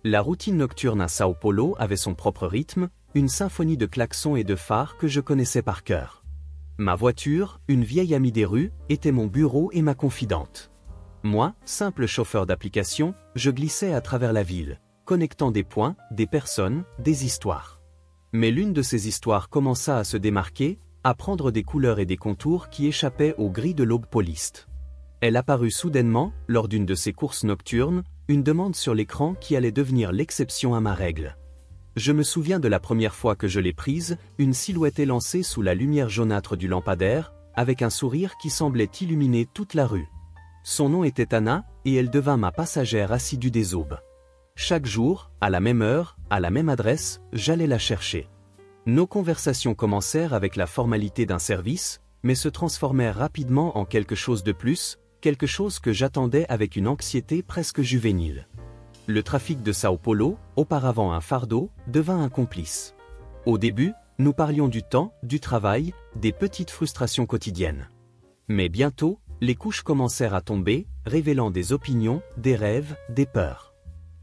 La routine nocturne à Sao Paulo avait son propre rythme, une symphonie de klaxons et de phares que je connaissais par cœur. Ma voiture, une vieille amie des rues, était mon bureau et ma confidente. Moi, simple chauffeur d'application, je glissais à travers la ville, connectant des points, des personnes, des histoires. Mais l'une de ces histoires commença à se démarquer, à prendre des couleurs et des contours qui échappaient au gris de l'aube poliste. Elle apparut soudainement, lors d'une de ces courses nocturnes, une demande sur l'écran qui allait devenir l'exception à ma règle. Je me souviens de la première fois que je l'ai prise, une silhouette élancée sous la lumière jaunâtre du lampadaire, avec un sourire qui semblait illuminer toute la rue. Son nom était Anna, et elle devint ma passagère assidue des aubes. Chaque jour, à la même heure, à la même adresse, j'allais la chercher. Nos conversations commencèrent avec la formalité d'un service, mais se transformèrent rapidement en quelque chose de plus, quelque chose que j'attendais avec une anxiété presque juvénile. Le trafic de Sao Paulo, auparavant un fardeau, devint un complice. Au début, nous parlions du temps, du travail, des petites frustrations quotidiennes. Mais bientôt, les couches commencèrent à tomber, révélant des opinions, des rêves, des peurs.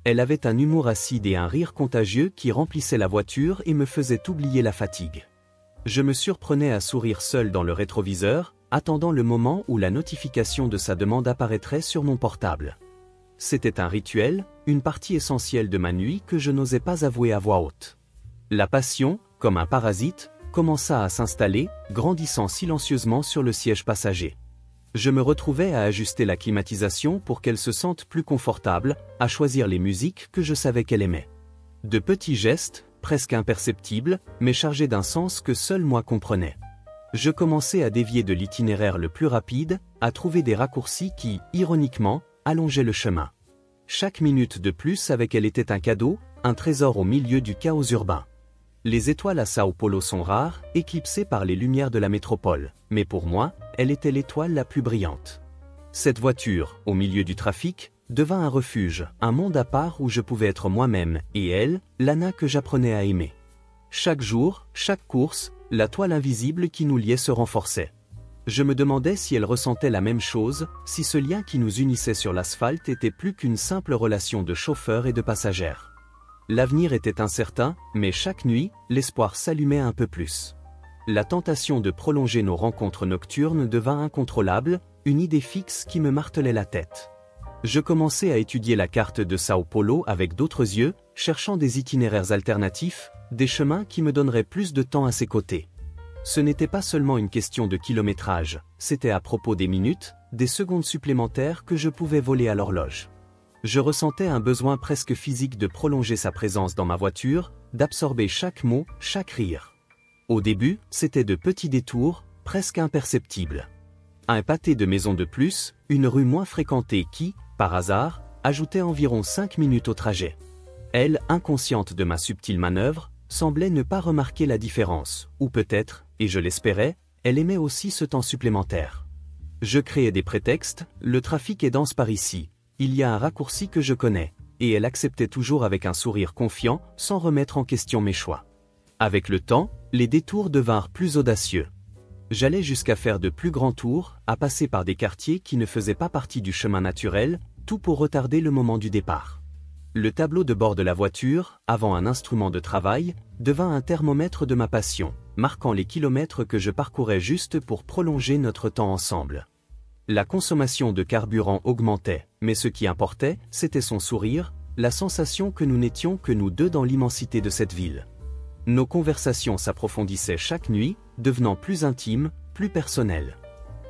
Elle avait un humour acide et un rire contagieux qui remplissait la voiture et me faisait oublier la fatigue. Je me surprenais à sourire seul dans le rétroviseur, attendant le moment où la notification de sa demande apparaîtrait sur mon portable. C'était un rituel, une partie essentielle de ma nuit que je n'osais pas avouer à voix haute. La passion, comme un parasite, commença à s'installer, grandissant silencieusement sur le siège passager. Je me retrouvais à ajuster la climatisation pour qu'elle se sente plus confortable, à choisir les musiques que je savais qu'elle aimait. De petits gestes, presque imperceptibles, mais chargés d'un sens que seul moi comprenais. Je commençais à dévier de l'itinéraire le plus rapide, à trouver des raccourcis qui, ironiquement, allongeaient le chemin. Chaque minute de plus avec elle était un cadeau, un trésor au milieu du chaos urbain. Les étoiles à Sao Paulo sont rares, éclipsées par les lumières de la métropole, mais pour moi, elle était l'étoile la plus brillante. Cette voiture, au milieu du trafic, devint un refuge, un monde à part où je pouvais être moi-même, et elle, l'Anna que j'apprenais à aimer. Chaque jour, chaque course, la toile invisible qui nous liait se renforçait. Je me demandais si elle ressentait la même chose, si ce lien qui nous unissait sur l'asphalte était plus qu'une simple relation de chauffeur et de passagère. L'avenir était incertain, mais chaque nuit, l'espoir s'allumait un peu plus. La tentation de prolonger nos rencontres nocturnes devint incontrôlable, une idée fixe qui me martelait la tête. Je commençais à étudier la carte de Sao Paulo avec d'autres yeux, cherchant des itinéraires alternatifs, des chemins qui me donneraient plus de temps à ses côtés. Ce n'était pas seulement une question de kilométrage, c'était à propos des minutes, des secondes supplémentaires que je pouvais voler à l'horloge. Je ressentais un besoin presque physique de prolonger sa présence dans ma voiture, d'absorber chaque mot, chaque rire. Au début, c'était de petits détours, presque imperceptibles. Un pâté de maisons de plus, une rue moins fréquentée qui, par hasard, ajoutait environ 5 minutes au trajet. Elle, inconsciente de ma subtile manœuvre, semblait ne pas remarquer la différence, ou peut-être, et je l'espérais, elle aimait aussi ce temps supplémentaire. Je créais des prétextes, le trafic est dense par ici, il y a un raccourci que je connais, et elle acceptait toujours avec un sourire confiant, sans remettre en question mes choix. Avec le temps, les détours devinrent plus audacieux. J'allais jusqu'à faire de plus grands tours, à passer par des quartiers qui ne faisaient pas partie du chemin naturel, tout pour retarder le moment du départ. Le tableau de bord de la voiture, avant un instrument de travail, devint un thermomètre de ma passion, marquant les kilomètres que je parcourais juste pour prolonger notre temps ensemble. La consommation de carburant augmentait, mais ce qui importait, c'était son sourire, la sensation que nous n'étions que nous deux dans l'immensité de cette ville. Nos conversations s'approfondissaient chaque nuit, devenant plus intimes, plus personnelles.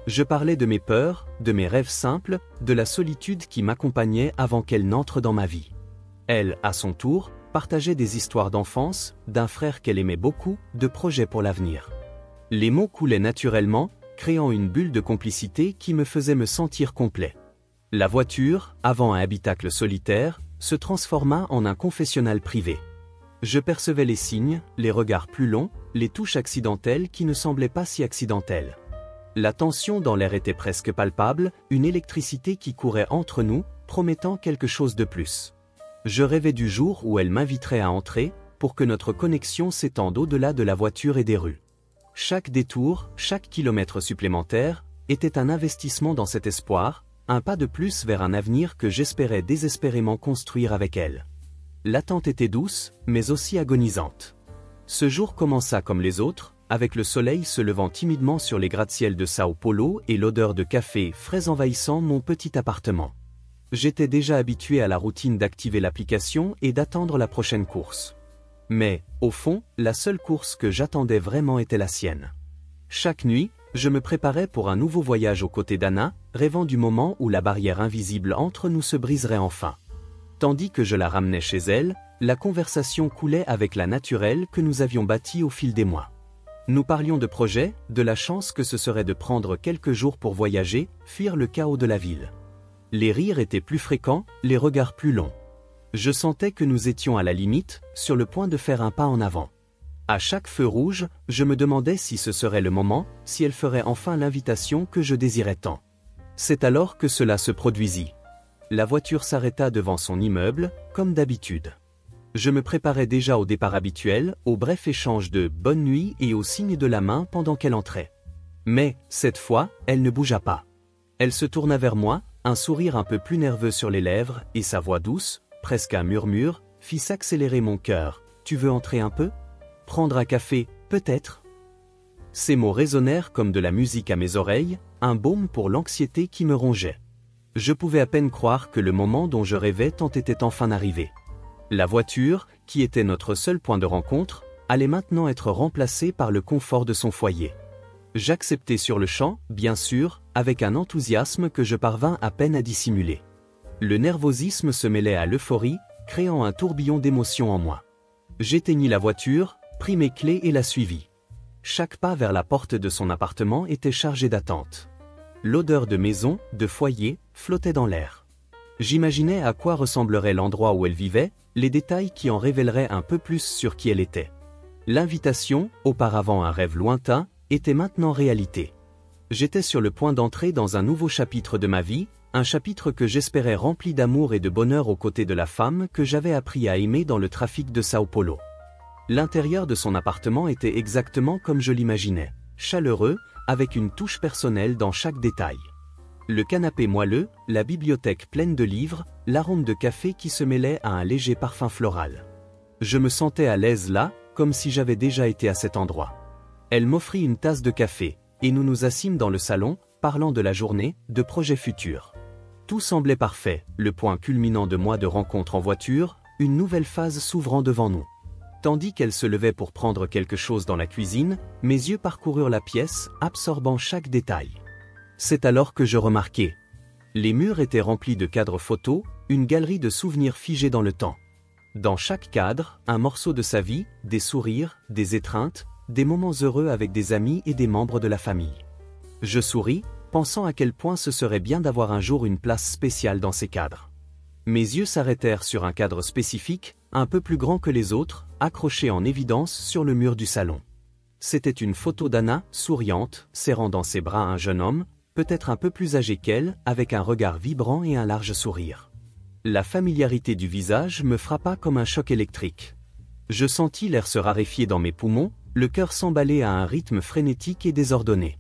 Je parlais de mes peurs, de mes rêves simples, de la solitude qui m'accompagnait avant qu'elle n'entre dans ma vie. Elle, à son tour, partageait des histoires d'enfance, d'un frère qu'elle aimait beaucoup, de projets pour l'avenir. Les mots coulaient naturellement, créant une bulle de complicité qui me faisait me sentir complet. La voiture, avant un habitacle solitaire, se transforma en un confessionnal privé. Je percevais les signes, les regards plus longs, les touches accidentelles qui ne semblaient pas si accidentelles. La tension dans l'air était presque palpable, une électricité qui courait entre nous, promettant quelque chose de plus. Je rêvais du jour où elle m'inviterait à entrer, pour que notre connexion s'étende au-delà de la voiture et des rues. Chaque détour, chaque kilomètre supplémentaire, était un investissement dans cet espoir, un pas de plus vers un avenir que j'espérais désespérément construire avec elle. L'attente était douce, mais aussi agonisante. Ce jour commença comme les autres, avec le soleil se levant timidement sur les gratte-ciel de Sao Paulo et l'odeur de café frais envahissant mon petit appartement. J'étais déjà habitué à la routine d'activer l'application et d'attendre la prochaine course. Mais, au fond, la seule course que j'attendais vraiment était la sienne. Chaque nuit, je me préparais pour un nouveau voyage aux côtés d'Anna, rêvant du moment où la barrière invisible entre nous se briserait enfin. Tandis que je la ramenais chez elle, la conversation coulait avec la naturelle que nous avions bâtie au fil des mois. Nous parlions de projets, de la chance que ce serait de prendre quelques jours pour voyager, fuir le chaos de la ville. Les rires étaient plus fréquents, les regards plus longs. Je sentais que nous étions à la limite, sur le point de faire un pas en avant. À chaque feu rouge, je me demandais si ce serait le moment, si elle ferait enfin l'invitation que je désirais tant. C'est alors que cela se produisit. La voiture s'arrêta devant son immeuble, comme d'habitude. Je me préparais déjà au départ habituel, au bref échange de « bonne nuit » et au signe de la main pendant qu'elle entrait. Mais, cette fois, elle ne bougea pas. Elle se tourna vers moi, un sourire un peu plus nerveux sur les lèvres, et sa voix douce, presque un murmure, fit s'accélérer mon cœur. « Tu veux entrer un peu ? Prendre un café, peut-être ?» Ces mots résonnèrent comme de la musique à mes oreilles, un baume pour l'anxiété qui me rongeait. Je pouvais à peine croire que le moment dont je rêvais tant était enfin arrivé. La voiture, qui était notre seul point de rencontre, allait maintenant être remplacée par le confort de son foyer. J'acceptai sur le champ, bien sûr, avec un enthousiasme que je parvins à peine à dissimuler. Le nervosisme se mêlait à l'euphorie, créant un tourbillon d'émotions en moi. J'éteignis la voiture, pris mes clés et la suivis. Chaque pas vers la porte de son appartement était chargé d'attente. L'odeur de maison, de foyer, flottait dans l'air. J'imaginais à quoi ressemblerait l'endroit où elle vivait, les détails qui en révéleraient un peu plus sur qui elle était. L'invitation, auparavant un rêve lointain, était maintenant réalité. J'étais sur le point d'entrer dans un nouveau chapitre de ma vie, un chapitre que j'espérais rempli d'amour et de bonheur aux côtés de la femme que j'avais appris à aimer dans le trafic de Sao Paulo. L'intérieur de son appartement était exactement comme je l'imaginais, chaleureux, avec une touche personnelle dans chaque détail. Le canapé moelleux, la bibliothèque pleine de livres, l'arôme de café qui se mêlait à un léger parfum floral. Je me sentais à l'aise là, comme si j'avais déjà été à cet endroit. Elle m'offrit une tasse de café, et nous nous assîmes dans le salon, parlant de la journée, de projets futurs. Tout semblait parfait, le point culminant de mois de rencontres en voiture, une nouvelle phase s'ouvrant devant nous. Tandis qu'elle se levait pour prendre quelque chose dans la cuisine, mes yeux parcoururent la pièce, absorbant chaque détail. C'est alors que je remarquai. Les murs étaient remplis de cadres photos, une galerie de souvenirs figés dans le temps. Dans chaque cadre, un morceau de sa vie, des sourires, des étreintes, des moments heureux avec des amis et des membres de la famille. Je souris, pensant à quel point ce serait bien d'avoir un jour une place spéciale dans ces cadres. Mes yeux s'arrêtèrent sur un cadre spécifique, un peu plus grand que les autres, accroché en évidence sur le mur du salon. C'était une photo d'Anna, souriante, serrant dans ses bras un jeune homme, peut-être un peu plus âgé qu'elle, avec un regard vibrant et un large sourire. La familiarité du visage me frappa comme un choc électrique. Je sentis l'air se raréfier dans mes poumons, le cœur s'emballer à un rythme frénétique et désordonné.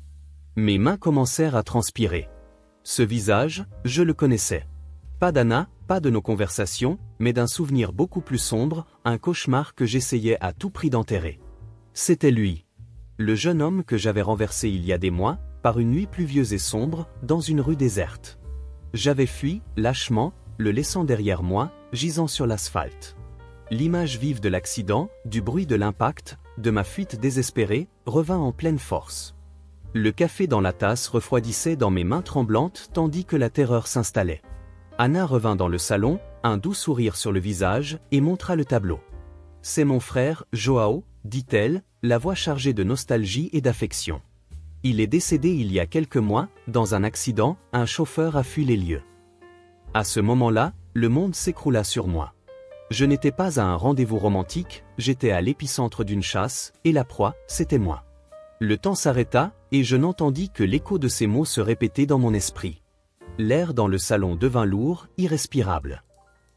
Mes mains commencèrent à transpirer. Ce visage, je le connaissais. Pas d'Anna, pas de nos conversations, mais d'un souvenir beaucoup plus sombre, un cauchemar que j'essayais à tout prix d'enterrer. C'était lui. Le jeune homme que j'avais renversé il y a des mois, par une nuit pluvieuse et sombre, dans une rue déserte. J'avais fui, lâchement, le laissant derrière moi, gisant sur l'asphalte. L'image vive de l'accident, du bruit de l'impact, de ma fuite désespérée, revint en pleine force. Le café dans la tasse refroidissait dans mes mains tremblantes tandis que la terreur s'installait. Anna revint dans le salon, un doux sourire sur le visage, et montra le tableau. « C'est mon frère, Joao », dit-elle, la voix chargée de nostalgie et d'affection. Il est décédé il y a quelques mois, dans un accident, un chauffeur a fui les lieux. À ce moment-là, le monde s'écroula sur moi. Je n'étais pas à un rendez-vous romantique, j'étais à l'épicentre d'une chasse, et la proie, c'était moi. Le temps s'arrêta, et je n'entendis que l'écho de ces mots se répéter dans mon esprit. L'air dans le salon devint lourd, irrespirable.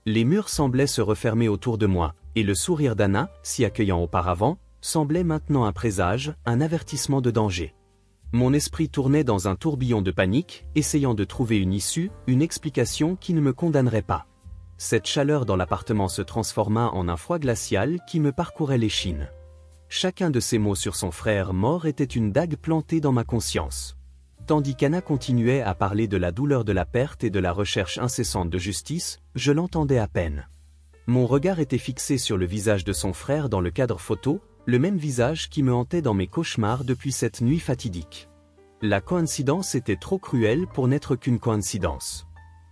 Les murs semblaient se refermer autour de moi, et le sourire d'Anna, si accueillant auparavant, semblait maintenant un présage, un avertissement de danger. Mon esprit tournait dans un tourbillon de panique, essayant de trouver une issue, une explication qui ne me condamnerait pas. Cette chaleur dans l'appartement se transforma en un froid glacial qui me parcourait l'échine. Chacun de ces mots sur son frère mort était une dague plantée dans ma conscience. Tandis qu'Anna continuait à parler de la douleur de la perte et de la recherche incessante de justice, je l'entendais à peine. Mon regard était fixé sur le visage de son frère dans le cadre photo, le même visage qui me hantait dans mes cauchemars depuis cette nuit fatidique. La coïncidence était trop cruelle pour n'être qu'une coïncidence.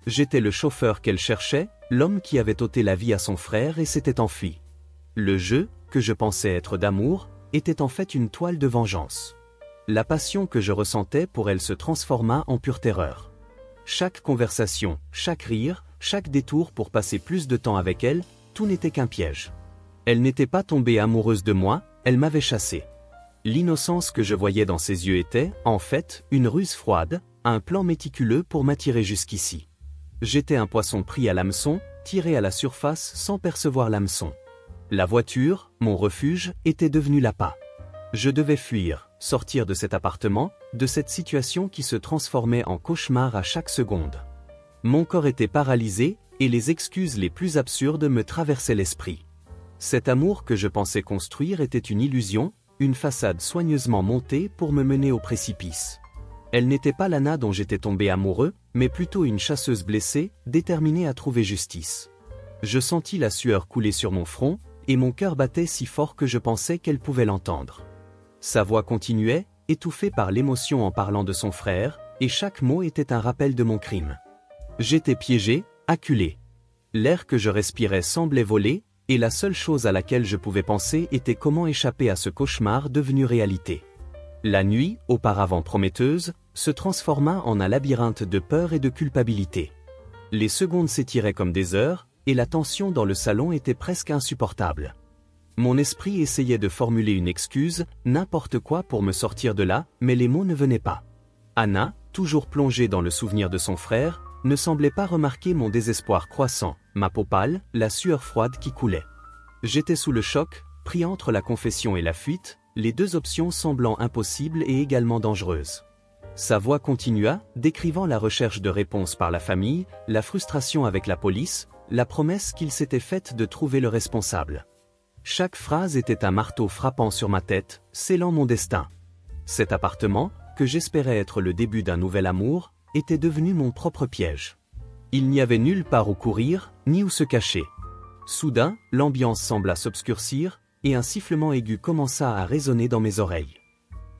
J'étais le chauffeur qu'elle cherchait, l'homme qui avait ôté la vie à son frère et s'était enfui. Le jeu, que je pensais être d'amour, était en fait une toile de vengeance. La passion que je ressentais pour elle se transforma en pure terreur. Chaque conversation, chaque rire, chaque détour pour passer plus de temps avec elle, tout n'était qu'un piège. Elle n'était pas tombée amoureuse de moi, elle m'avait chassé. L'innocence que je voyais dans ses yeux était, en fait, une ruse froide, un plan méticuleux pour m'attirer jusqu'ici. J'étais un poisson pris à l'hameçon, tiré à la surface sans percevoir l'hameçon. La voiture, mon refuge, était devenue l'appât. Je devais fuir, sortir de cet appartement, de cette situation qui se transformait en cauchemar à chaque seconde. Mon corps était paralysé, et les excuses les plus absurdes me traversaient l'esprit. Cet amour que je pensais construire était une illusion, une façade soigneusement montée pour me mener au précipice. Elle n'était pas l'Anna dont j'étais tombé amoureux, mais plutôt une chasseuse blessée, déterminée à trouver justice. Je sentis la sueur couler sur mon front, et mon cœur battait si fort que je pensais qu'elle pouvait l'entendre. Sa voix continuait, étouffée par l'émotion en parlant de son frère, et chaque mot était un rappel de mon crime. J'étais piégé, acculé. L'air que je respirais semblait voler, et la seule chose à laquelle je pouvais penser était comment échapper à ce cauchemar devenu réalité. La nuit, auparavant prometteuse, se transforma en un labyrinthe de peur et de culpabilité. Les secondes s'étiraient comme des heures, et la tension dans le salon était presque insupportable. Mon esprit essayait de formuler une excuse, n'importe quoi pour me sortir de là, mais les mots ne venaient pas. Anna, toujours plongée dans le souvenir de son frère, ne semblait pas remarquer mon désespoir croissant, ma peau pâle, la sueur froide qui coulait. J'étais sous le choc, pris entre la confession et la fuite, les deux options semblant impossibles et également dangereuses. Sa voix continua, décrivant la recherche de réponses par la famille, la frustration avec la police, la promesse qu'il s'était faite de trouver le responsable. Chaque phrase était un marteau frappant sur ma tête, scellant mon destin. Cet appartement, que j'espérais être le début d'un nouvel amour, était devenu mon propre piège. Il n'y avait nulle part où courir, ni où se cacher. Soudain, l'ambiance sembla s'obscurcir, et un sifflement aigu commença à résonner dans mes oreilles.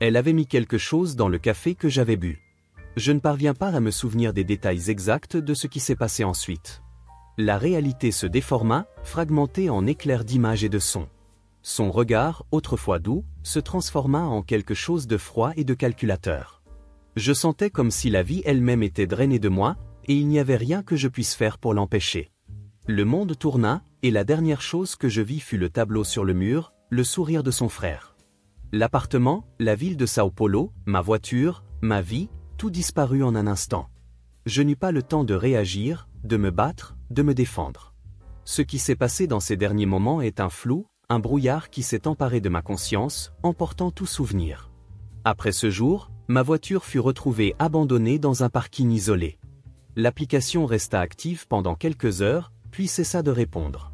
Elle avait mis quelque chose dans le café que j'avais bu. Je ne parviens pas à me souvenir des détails exacts de ce qui s'est passé ensuite. La réalité se déforma, fragmentée en éclairs d'images et de sons. Son regard, autrefois doux, se transforma en quelque chose de froid et de calculateur. Je sentais comme si la vie elle-même était drainée de moi, et il n'y avait rien que je puisse faire pour l'empêcher. Le monde tourna, et la dernière chose que je vis fut le tableau sur le mur, le sourire de son frère. L'appartement, la ville de Sao Paulo, ma voiture, ma vie, tout disparut en un instant. Je n'eus pas le temps de réagir, de me battre, de me défendre. Ce qui s'est passé dans ces derniers moments est un flou, un brouillard qui s'est emparé de ma conscience, emportant tout souvenir. Après ce jour, ma voiture fut retrouvée abandonnée dans un parking isolé. L'application resta active pendant quelques heures, puis cessa de répondre.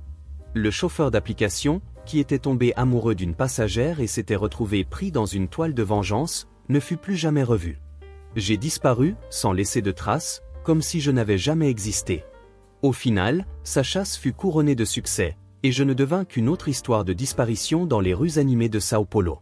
Le chauffeur d'application, qui était tombé amoureux d'une passagère et s'était retrouvé pris dans une toile de vengeance, ne fut plus jamais revu. J'ai disparu, sans laisser de traces, comme si je n'avais jamais existé. Au final, sa chasse fut couronnée de succès, et je ne devins qu'une autre histoire de disparition dans les rues animées de Sao Paulo.